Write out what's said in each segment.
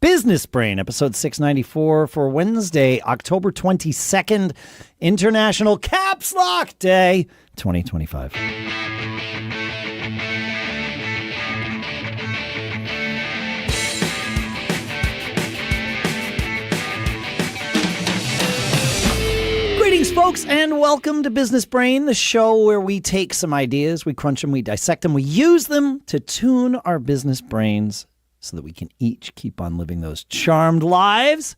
Business Brain, episode 694 for Wednesday, October 22nd, International Caps Lock Day 2025. Greetings, folks, and welcome to Business Brain, the show where we take some ideas, we crunch them, we dissect them, we use them to tune our business brains so that we can each keep on living those charmed lives.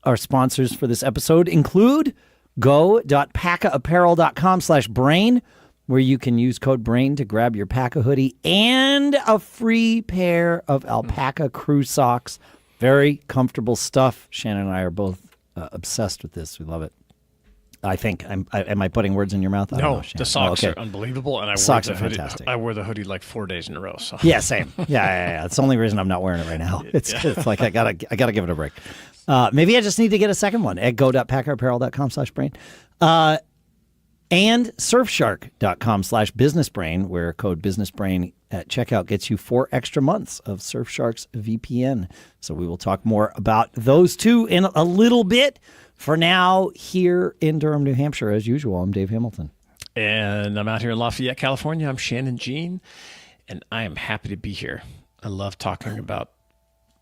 Our sponsors for this episode include go.pakaapparel.com/brain, where you can use code BRAIN to grab your PAKA hoodie and a free pair of alpaca crew socks. Very comfortable stuff. Shannon and I are both obsessed with this. We love it. I think. Am I putting words in your mouth? No, the socks are unbelievable, and socks are fantastic. I wore the hoodie like 4 days in a row. So. Yeah, same. Yeah. It's the only reason I'm not wearing it right now. It's like I gotta give it a break. Maybe I just need to get a second one at go.pakaapparel.com/brain. And surfshark.com/businessbrain, where code businessbrain at checkout gets you 4 extra months of Surfshark's VPN. So we will talk more about those two in a little bit. For now, here in Durham, New Hampshire, as usual, I'm Dave Hamilton. And I'm out here in Lafayette, California. I'm Shannon Jean, and I am happy to be here. I love talking about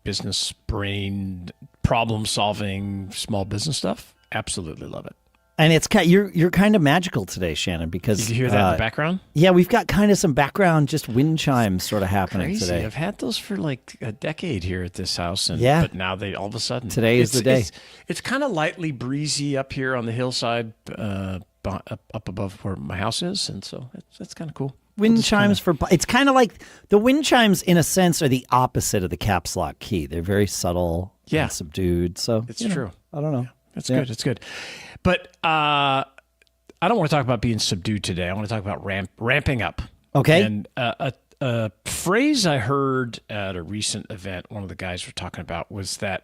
business brain, problem solving, small business stuff. Absolutely love it. And it's you're kind of magical today, Shannon, because did you hear that in the background? Yeah, we've got kind of some background, just wind chimes sort of happening Crazy. today. I've had those for like a decade here at this house, and yeah. But now they all of a sudden today is the day. It's kind of lightly breezy up here on the hillside, up above where my house is, and so that's kind of cool. Wind chimes it's kind of like the wind chimes in a sense are the opposite of the caps lock key. They're very subtle, and subdued. So it's true. I don't know. Yeah, that's good. It's good. But I don't want to talk about being subdued today. I want to talk about ramping up. Okay. And a phrase I heard at a recent event, one of the guys were talking about, was that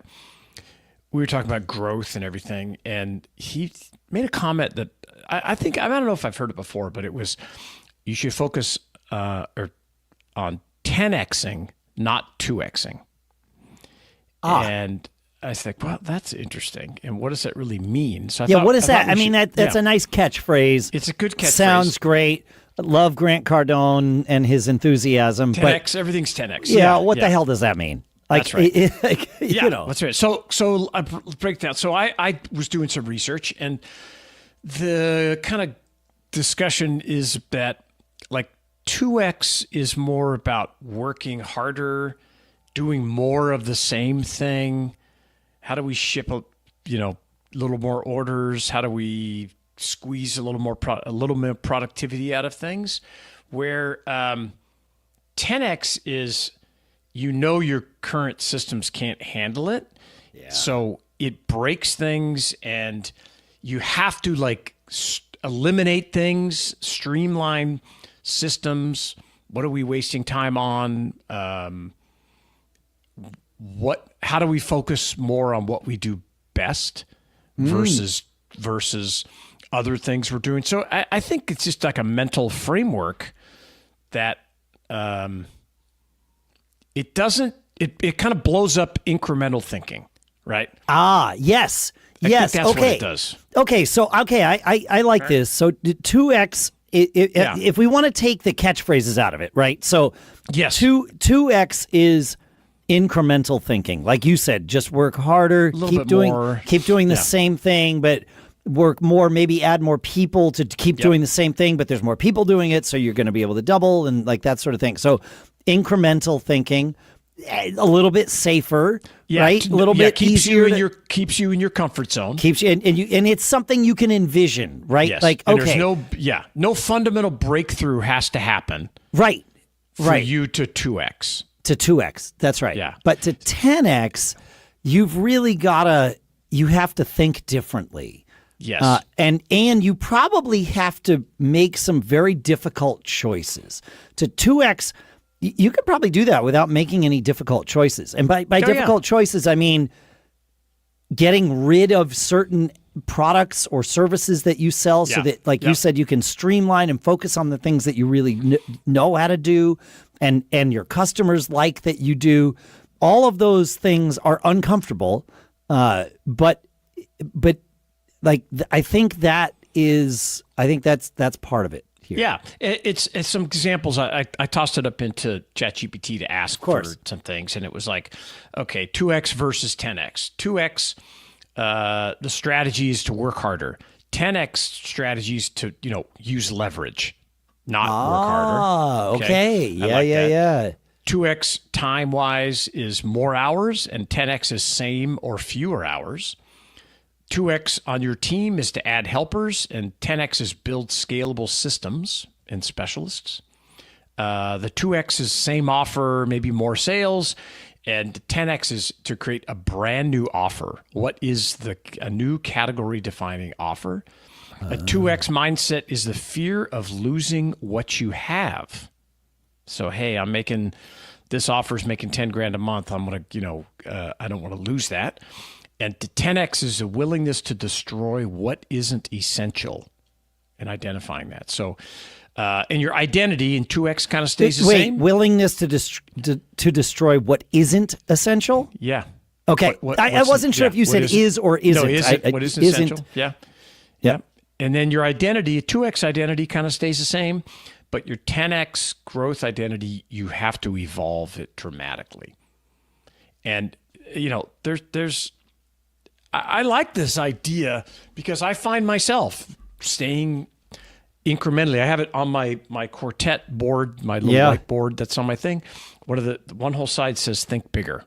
we were talking about growth and everything, and he made a comment that I think, I don't know if I've heard it before, but it was, you should focus on 10xing, not 2xing. And I think, well, that's interesting. And what does that really mean? So what is that? I mean, that's a nice catchphrase. It's a good catchphrase. Sounds great. Love Grant Cardone and his enthusiasm. 10x, everything's 10x. Yeah, what the hell does that mean? Like, that's right. You know. That's right. So I break down. So I was doing some research, and the kind of discussion is that like 2x is more about working harder, doing more of the same thing. How do we ship a little more orders? How do we squeeze a little more productivity out of things? Where 10x is, your current systems can't handle it, so it breaks things, and you have to eliminate things, streamline systems. What are we wasting time on? How do we focus more on what we do best versus other things we're doing? So I think it's just like a mental framework that it kind of blows up incremental thinking, right? Yes. I think that's what it does. Okay, so I like this. So 2x, if we want to take the catchphrases out of it, right? So yes, 2x is incremental thinking. Like you said, just work harder, keep doing the same thing, but work more, maybe add more people to keep doing the same thing, but there's more people doing it, so you're going to be able to double and like that sort of thing. So incremental thinking, a little bit safer, right? A little bit easier. Keeps you in your comfort zone. Keeps you, and it's something you can envision, right? Yes. Like, and okay, there's no fundamental breakthrough has to happen, right? For you to 2x. To 2x, that's right. Yeah. But to 10x, you've really you have to think differently. Yes. And you probably have to make some very difficult choices. To 2x, you could probably do that without making any difficult choices. And by difficult choices, I mean getting rid of certain products or services that you sell so that, like you said, you can streamline and focus on the things that you really know how to do and your customers like that you do. all of those things are uncomfortable, but like I think that's part of it here. Yeah, it's some examples. I tossed it up into ChatGPT to ask for some things, and it was like, okay, 2x versus 10x. 2x, the strategy is to work harder. 10x strategies to use leverage, not work harder. Okay. Yeah. 2x time-wise is more hours, and 10x is same or fewer hours. 2x on your team is to add helpers, and 10x is build scalable systems and specialists. The 2x is same offer, maybe more sales, and 10x is to create a brand new offer. What is a new category-defining offer? A 2x mindset is the fear of losing what you have. So, hey, this offer's making 10 grand a month. I'm going to, I don't want to lose that. And 10x is a willingness to destroy what isn't essential and identifying that. So, and your identity in 2x kind of stays the same. Willingness to destroy what isn't essential? Yeah. Okay. I wasn't sure if you said is or isn't. No, what isn't essential? Yeah. And then your identity, 2x identity kind of stays the same. But your 10x growth identity, you have to evolve it dramatically. And, I like this idea because I find myself staying incrementally. I have it on my Quartet board, my little whiteboard that's on my thing. One whole side says think bigger.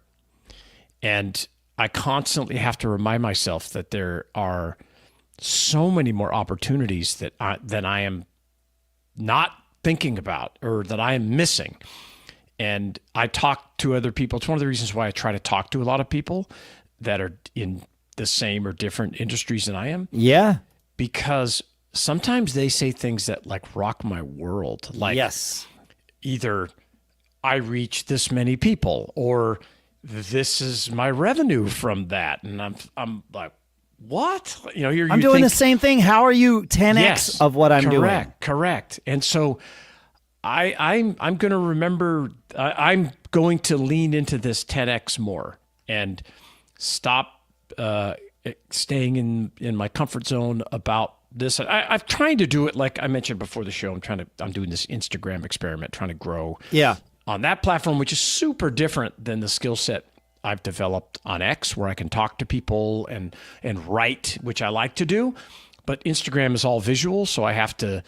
And I constantly have to remind myself that there are so many more opportunities that I am not thinking about or that I am missing. And I talk to other people. It's one of the reasons why I try to talk to a lot of people that are in the same or different industries than I am. Yeah. Because sometimes they say things that like rock my world. Like either I reach this many people or this is my revenue from that. And I'm like, what? I'm doing the same thing. How are you 10x of what I'm doing? Correct. And so I'm going to remember, I'm going to lean into this 10x more and stop staying in my comfort zone about this. I'm trying to do it like I mentioned before the show. I'm doing this Instagram experiment, trying to grow on that platform, which is super different than the skill set I've developed on X, where I can talk to people and write, which I like to do. But Instagram is all visual, so I have to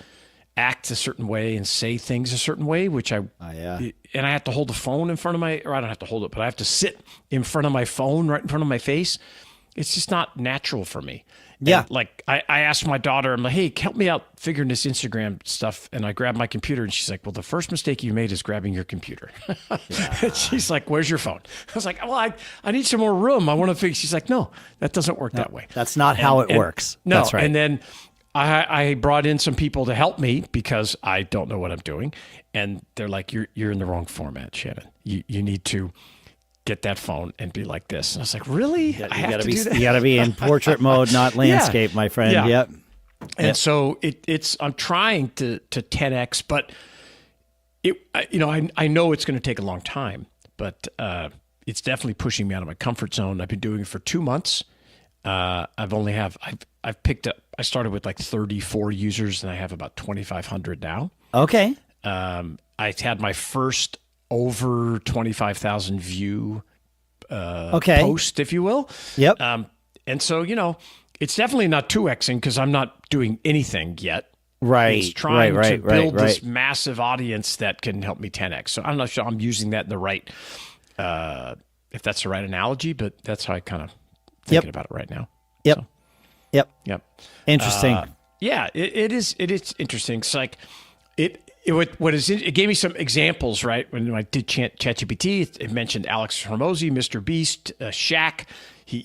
act a certain way and say things a certain way, which and I have to hold the phone in front of or I don't have to hold it, but I have to sit in front of my phone, right in front of my face. It's just not natural for me. Yeah. And like I asked my daughter, I'm like, hey, help me out figuring this Instagram stuff. And I grabbed my computer and she's like, well, the first mistake you made is grabbing your computer. And she's like, where's your phone? I was like, well, I need some more room. I want to figure. She's like, no, that doesn't work that way. That's not how it works. No. That's right. And then I brought in some people to help me because I don't know what I'm doing. And they're like, you're in the wrong format, Shannon. You need to get that phone and be like this. And I was like, really? You got to be in portrait mode, not landscape, my friend. Yeah. Yep. And so I'm trying to 10x, but I know it's going to take a long time, but it's definitely pushing me out of my comfort zone. I've been doing it for 2 months. I've picked up, I started with like 34 users and I have about 2,500 now. Okay. I had my first over 25,000 view post, if you will. Yep. And so, it's definitely not 2xing because I'm not doing anything yet. Right. It's trying to build this massive audience that can help me 10x. So I'm not sure I'm using that in the right, if that's the right analogy, but that's how I kind of thinking about it right now. Yep. So, yep. Interesting. It is interesting. It's like it gave me some examples, right? When I did ChatGPT, it mentioned Alex Hormozy, Mr. Beast, Shaq. He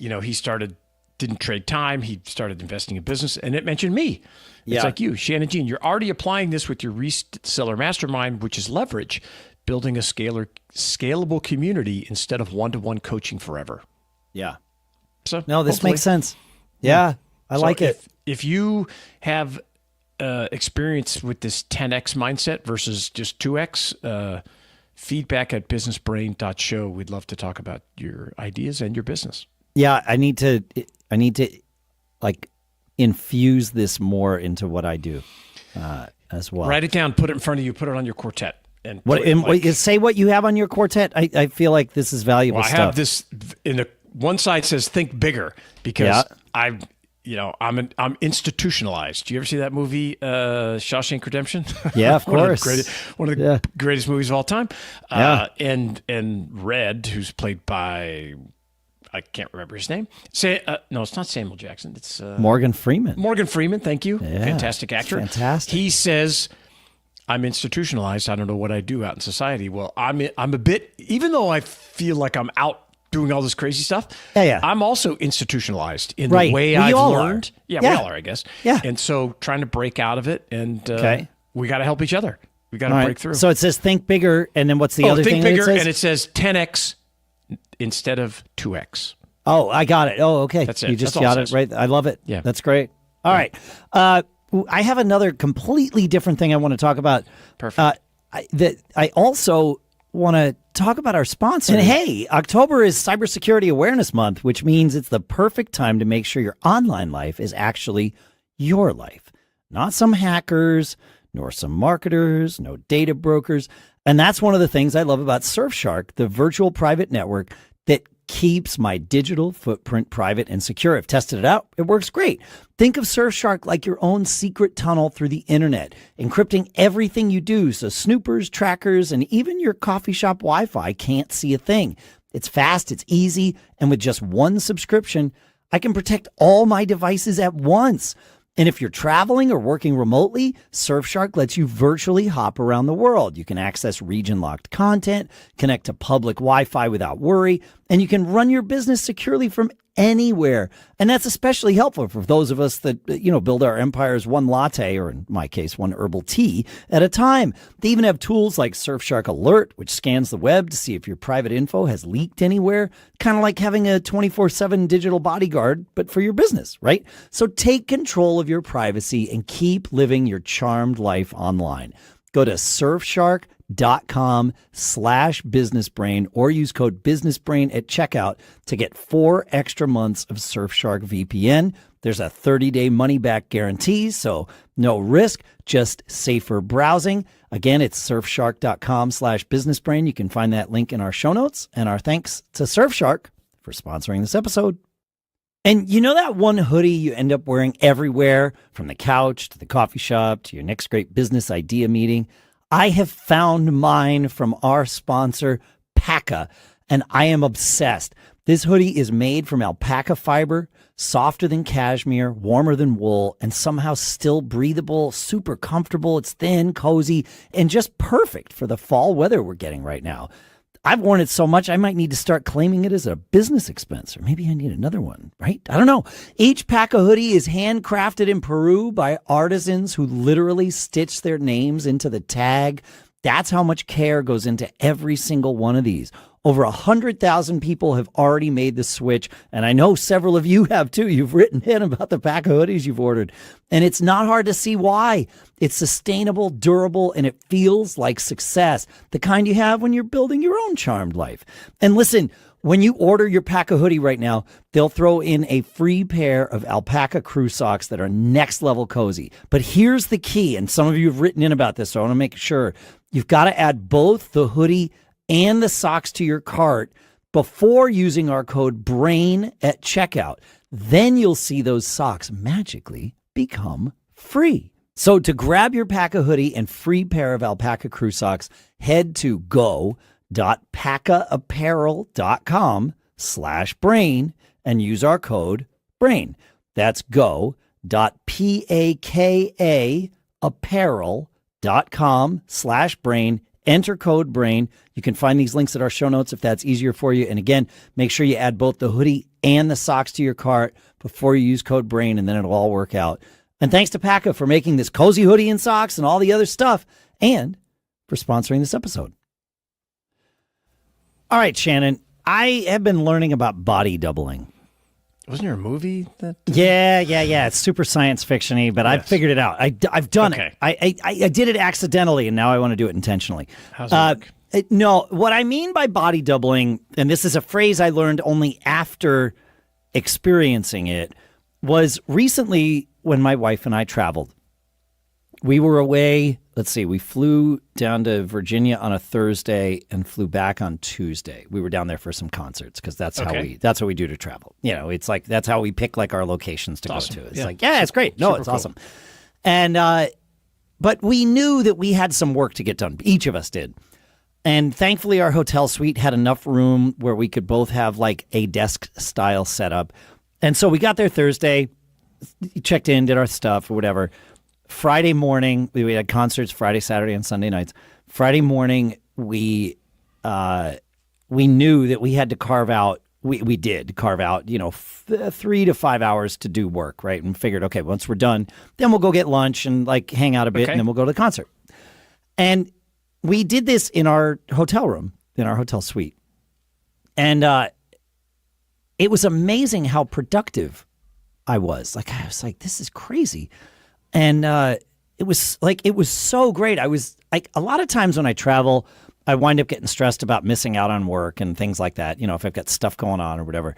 didn't trade time. He started investing in business, and it mentioned me. It's like you, Shannon Jean. You're already applying this with your reseller mastermind, which is leverage, building a scalable community instead of one-to-one coaching forever. Yeah. So no, this makes sense. Yeah, I like it. If you have experience with this 10x mindset versus just 2x, feedback@businessbrain.show. We'd love to talk about your ideas and your business. Yeah, I need to like infuse this more into what I do as well. Write it down, put it in front of you, put it on your Quartet. And say what you have on your Quartet. I feel like this is valuable stuff. I have this in the one side says think bigger because I'm institutionalized. Do you ever see that movie, Shawshank Redemption? Yeah, of course. One of the greatest movies of all time. And Red, who's played by, I can't remember his name. No, it's not Samuel Jackson. It's Morgan Freeman. Morgan Freeman, thank you. Yeah, fantastic actor. Fantastic. He says, I'm institutionalized. I don't know what I do out in society. Well, I'm a bit, even though I feel like I'm out doing all this crazy stuff. I'm also institutionalized in the way I've learned. We all are, I guess. Yeah. And so trying to break out of it, and we got to help each other. We got to break through. So it says think bigger, and then what's the other thing? Think bigger, and it says 10x instead of 2x. Oh, I got it. Oh, okay. That's it. You just got it right. I love it. Yeah. That's great. All right. I have another completely different thing I want to talk about. Perfect. I also want to talk about our sponsor. And hey, October is Cybersecurity Awareness Month, which means it's the perfect time to make sure your online life is actually your life, not some hackers, nor some marketers, no data brokers. And that's one of the things I love about Surfshark, the virtual private network that keeps my digital footprint private and secure. I've tested it out. It works great. Think of Surfshark like your own secret tunnel through the internet, encrypting everything you do so snoopers, trackers, and even your coffee shop Wi-Fi can't see a thing. It's fast, it's easy, and with just one subscription, I can protect all my devices at once. And if you're traveling or working remotely, Surfshark lets you virtually hop around the world. You can access region-locked content, connect to public Wi-Fi without worry, and you can run your business securely from anywhere. And that's especially helpful for those of us that, build our empires one latte, or in my case, one herbal tea at a time. They even have tools like Surfshark Alert, which scans the web to see if your private info has leaked anywhere. Kind of like having a 24/7 digital bodyguard, but for your business, right? So take control of your privacy and keep living your charmed life online. Go to surfshark.com/businessbrain or use code businessbrain at checkout to get 4 extra months of Surfshark VPN. There's a 30-day money-back guarantee, so no risk, just safer browsing. Again, it's surfshark.com/businessbrain. You can find that link in our show notes. And our thanks to Surfshark for sponsoring this episode. And you know that one hoodie you end up wearing everywhere, from the couch to the coffee shop to your next great business idea meeting? I have found mine from our sponsor, PAKA, and I am obsessed. This hoodie is made from alpaca fiber, softer than cashmere, warmer than wool, and somehow still breathable, super comfortable. It's thin, cozy, and just perfect for the fall weather we're getting right now. I've worn it so much, I might need to start claiming it as a business expense, or maybe I need another one, right? I don't know. Each PAKA hoodie is handcrafted in Peru by artisans who literally stitch their names into the tag. That's how much care goes into every single one of these. Over 100,000 people have already made the switch, and I know several of you have too. You've written in about the PAKA hoodies you've ordered, and it's not hard to see why. It's sustainable, durable, and it feels like success, the kind you have when you're building your own charmed life. And listen, when you order your PAKA hoodie right now, they'll throw in a free pair of alpaca crew socks that are next level cozy. But here's the key, and some of you have written in about this, so I want to make sure. You've got to add both the hoodie and the socks to your cart before using our code BRAIN at checkout. Then you'll see those socks magically become free. So to grab your PAKA hoodie and free pair of alpaca crew socks, head to go.pakaapparel.com/brain and use our code BRAIN. That's go.pakaapparel.com/brain. Enter code BRAIN. You can find these links at our show notes if that's easier for you. And again, make sure you add both the hoodie and the socks to your cart before you use code BRAIN, and then it'll all work out. And thanks to PAKA for making this cozy hoodie and socks and all the other stuff, and for sponsoring this episode. All right, Shannon, I have been learning about body doubling. Wasn't there a movie that? Yeah. It's super science fiction-y, but yes. I've figured it out. I've done it. I did it accidentally, and now I want to do it intentionally. How's it work? No, what I mean by body doubling, and this is a phrase I learned only after experiencing it, was recently when my wife and I traveled. We were away, let's see, we flew down to Virginia on a Thursday and flew back on Tuesday. We were down there for some concerts because that's what we do to travel. You know, it's like that's how we pick like our locations to go to. It's like, yeah, it's great. No, it's awesome. And but we knew that we had some work to get done. Each of us did. And thankfully our hotel suite had enough room where we could both have like a desk style setup. And so we got there Thursday, checked in, did our stuff or whatever. Friday morning, we had concerts Friday, Saturday, and Sunday nights. Friday morning, we knew that we had to carve out. We did carve out, 3 to 5 hours to do work, right? And figured, okay, once we're done, then we'll go get lunch and like hang out a bit, and then we'll go to the concert. And we did this in our hotel room, in our hotel suite, and it was amazing how productive I was. Like I was like, this is crazy. And it was so great. I was like, a lot of times when I travel, I wind up getting stressed about missing out on work and things like that. You know, if I've got stuff going on or whatever,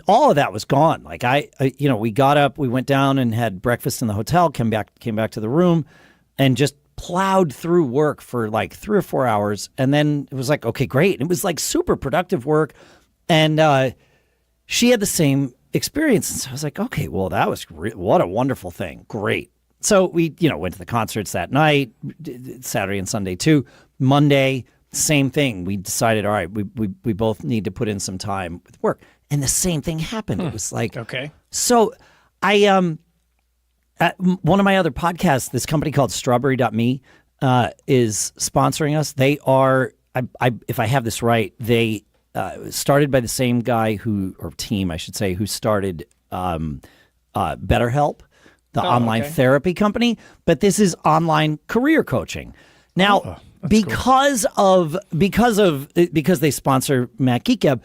all of that was gone. Like we got up, we went down and had breakfast in the hotel, came back to the room and just plowed through work for like 3 or 4 hours. And then it was like, okay, great. It was like super productive work. And she had the same experience. And so I was like, okay, well, that was what a wonderful thing. Great. So we, went to the concerts that night, Saturday and Sunday too. Monday, same thing. We decided, all right, we both need to put in some time with work. And the same thing happened. It was like, okay. So I, at one of my other podcasts, this company called strawberry.me is sponsoring us. They are, if I have this right, they started by the same guy or team, I should say, who started BetterHelp, the online therapy company. But this is online career coaching. Now, because they sponsor Matt Geekab,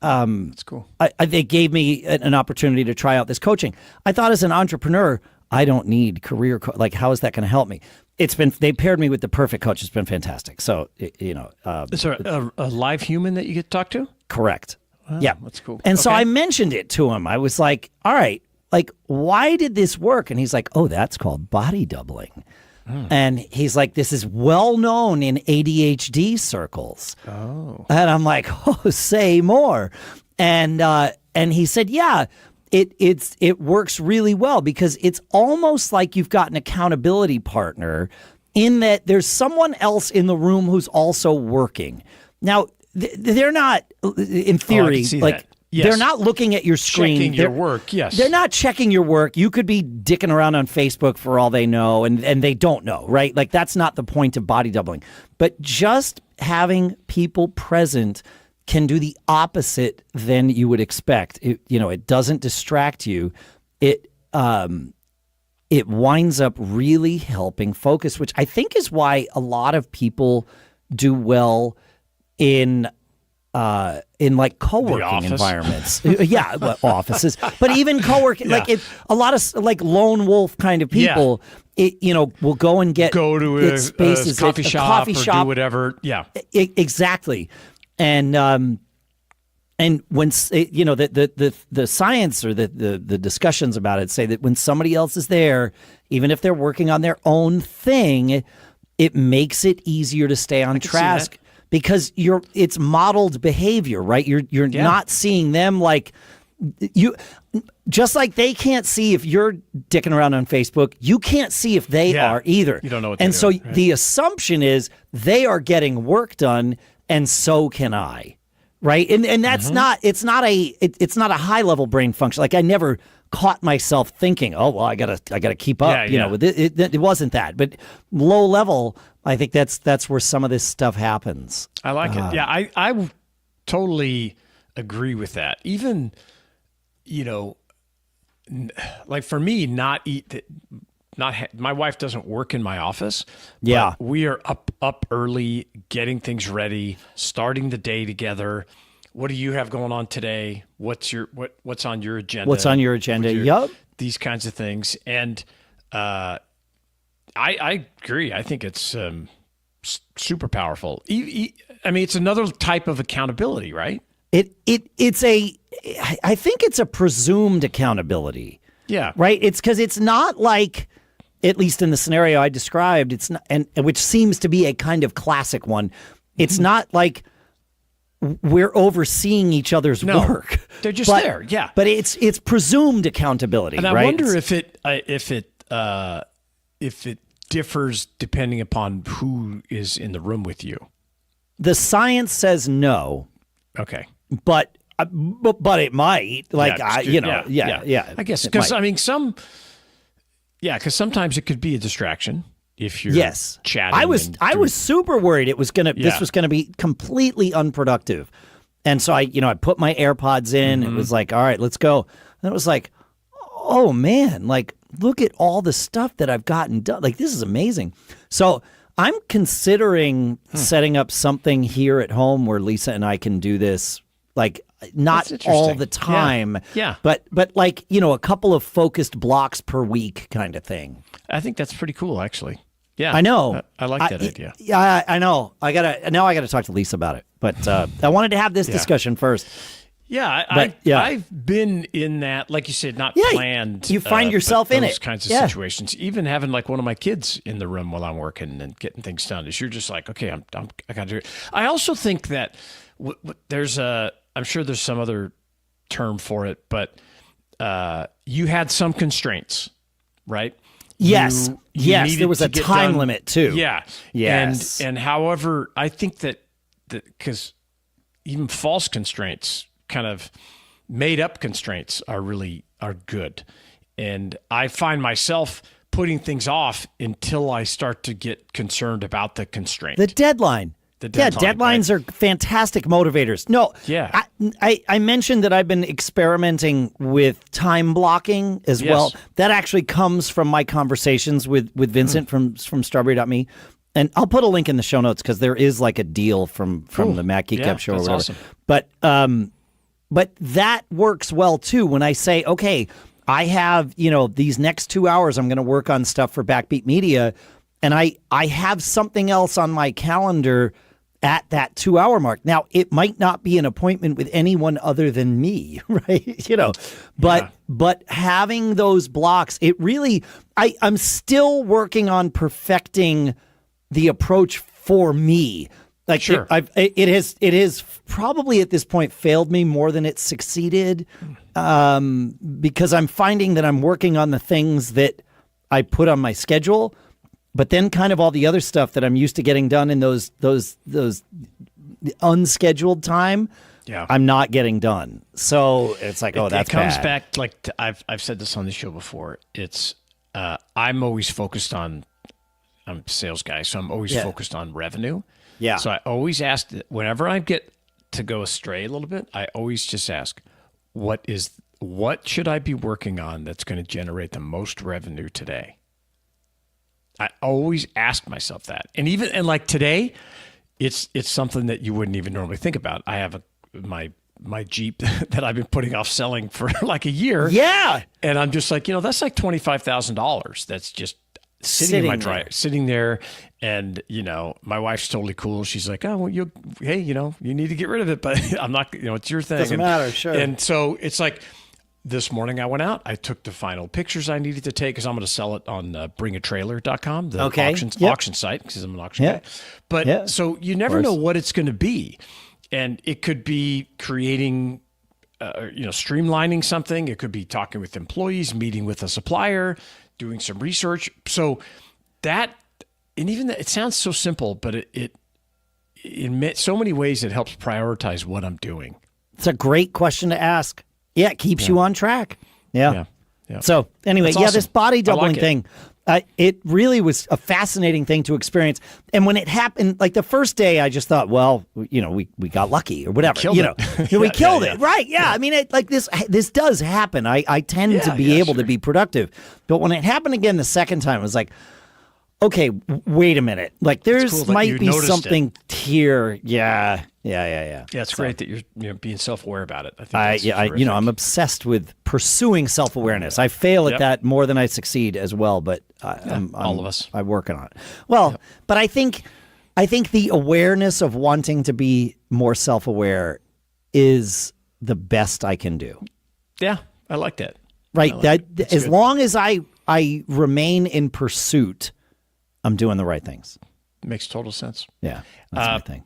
that's cool. They gave me an opportunity to try out this coaching. I thought as an entrepreneur, I don't need career like how is that going to help me? They paired me with the perfect coach. It's been fantastic. So is there a live human that you get to talk to? Correct. Wow, yeah, that's cool. And so I mentioned it to him. I was like, all right, like why did this work? And he's like, oh, that's called body doubling. And he's like, this is well known in ADHD circles. Oh. And I'm like, oh, say more. And he said, yeah, it works really well because it's almost like you've got an accountability partner in that there's someone else in the room who's also working. Now, they're not, in theory, like, yes. They're not looking at your screen. Checking your work, yes. They're not checking your work. You could be dicking around on Facebook for all they know, and they don't know, right? Like, that's not the point of body doubling. But just having people present can do the opposite than you would expect. It doesn't distract you. It winds up really helping focus, which I think is why a lot of people do well in like co-working environments. Yeah, offices. But even co-working, like if a lot of like lone wolf kind of people, will go and go to a coffee shop or do whatever. Yeah, exactly. And when the science or the discussions about it say that when somebody else is there, even if they're working on their own thing, it makes it easier to stay on task. Because it's modeled behavior, right? You're not seeing them like you, just like they can't see if you're dicking around on Facebook. You can't see if they are either. You don't know what they're doing, right? The assumption is they are getting work done, and so can I, right? And that's not. It's not a high level brain function. Like I never caught myself thinking, oh well, I gotta keep up. It wasn't that, but low level. I think that's where some of this stuff happens. I like it. Yeah, I totally agree with that. Even, like for me, my wife doesn't work in my office. Yeah, we are up early, getting things ready, starting the day together. What do you have going on today? What's on your agenda? What's on your agenda? Yep. These kinds of things. And I agree. I think it's super powerful. I mean, it's another type of accountability, right? I think it's a presumed accountability. Yeah. Right? It's because it's not like, at least in the scenario I described, it's not, and which seems to be a kind of classic one. It's not like we're overseeing each other's work. They're just there. Yeah. But it's presumed accountability. And I right? wonder if it differs depending upon who is in the room with you. The science says no. Okay. But it might. Like, yeah. I guess because because sometimes it could be a distraction if you're chatting. I was super worried it was this was gonna be completely unproductive, and so I put my AirPods in. It was like, all right, let's go. And it was like, oh man, like look at all the stuff that I've gotten done. Like this is amazing. So I'm considering setting up something here at home where Lisa and I can do this. Like not all the time, but like, a couple of focused blocks per week kind of thing. I think that's pretty cool, actually. Yeah, I know. I like that idea. Yeah, I know. I gotta talk to Lisa about it. But I wanted to have this discussion first. Yeah, I've been in that, like you said, not planned. You find yourself in those kinds of situations. Even having like one of my kids in the room while I'm working and getting things done, is you're just like, okay, I gotta do it. I also think that there's I'm sure there's some other term for it, but you had some constraints, right? Yes. There was a time limit too. Yeah. Yes. And however, I think that because even false constraints, kind of made up constraints, are good. And I find myself putting things off until I start to get concerned about the constraint. The deadline. Deadlines are fantastic motivators. No, I mentioned that I've been experimenting with time blocking as well. That actually comes from my conversations with Vincent from Strawberry.me. And I'll put a link in the show notes because there is like a deal from the Mac Geek Up show or whatever. Awesome. But that works well too when I say, okay, I have, these next 2 hours I'm going to work on stuff for Backbeat Media, and I have something else on my calendar at that 2 hour mark. Now, it might not be an appointment with anyone other than me, right? But having those blocks, it really, I'm still working on perfecting the approach for me. Like sure. It has probably at this point failed me more than it's succeeded, because I'm finding that I'm working on the things that I put on my schedule, but then kind of all the other stuff that I'm used to getting done in those unscheduled time, I'm not getting done. So it's like, that's it comes bad. back like I've said this on the show before. It's I'm always focused on. I'm a sales guy, so I'm always focused on revenue. Yeah. So I always ask, whenever I get to go astray a little bit, I always just ask, what should I be working on that's going to generate the most revenue today? I always ask myself that. And like today, it's something that you wouldn't even normally think about. I have my Jeep that I've been putting off selling for like a year. Yeah. And I'm just like, that's like $25,000. That's just sitting in my driveway, sitting there. And, my wife's totally cool. She's like, oh, well, you need to get rid of it, but I'm not, it's your thing. Doesn't matter. Sure. And so it's like this morning I went out, I took the final pictures I needed to take because I'm going to sell it on bringatrailer.com, the auction site, because I'm an auction guy. But so you never know what it's going to be. And it could be creating, streamlining something. It could be talking with employees, meeting with a supplier, doing some research. So that, and even that, it sounds so simple, but it in so many ways, it helps prioritize what I'm doing. It's a great question to ask. Yeah, it keeps you on track. Yeah. So anyway, awesome. This body doubling thing, it really was a fascinating thing to experience. And when it happened, like the first day, I just thought, well, we got lucky or whatever. We killed it. Right. Yeah. I mean, this does happen. I tend to be able to be productive. But when it happened again the second time, it was like, okay, wait a minute. Like there's might be something here. Yeah. Yeah, it's great that you're being self-aware about it. I think I'm obsessed with pursuing self-awareness. I fail at that more than I succeed as well, but all of us. I'm working on it. Well, but I think I think the awareness of wanting to be more self-aware is the best I can do. Yeah, I like that. Right. As good. long as I remain in pursuit, I'm doing the right things. Makes total sense. Yeah, that's my thing.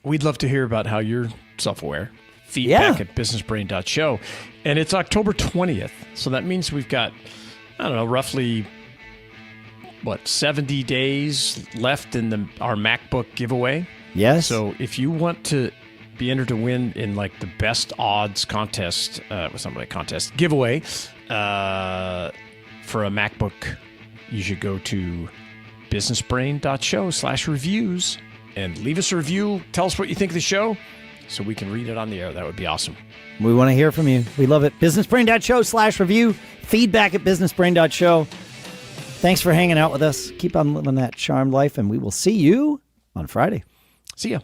We'd love to hear about how you're self-aware. Feedback at businessbrain.show. And it's October 20th. So that means we've got, I don't know, roughly, 70 days left in our MacBook giveaway. Yes. So if you want to be entered to win in like the best odds contest, giveaway for a MacBook, you should go to businessbrain.show/reviews and leave us a review. Tell us what you think of the show so we can read it on the air. That would be awesome. We want to hear from you. We love it. Businessbrain.show/review. Feedback at businessbrain.show. Thanks for hanging out with us. Keep on living that charmed life, and we will see you on Friday. See ya.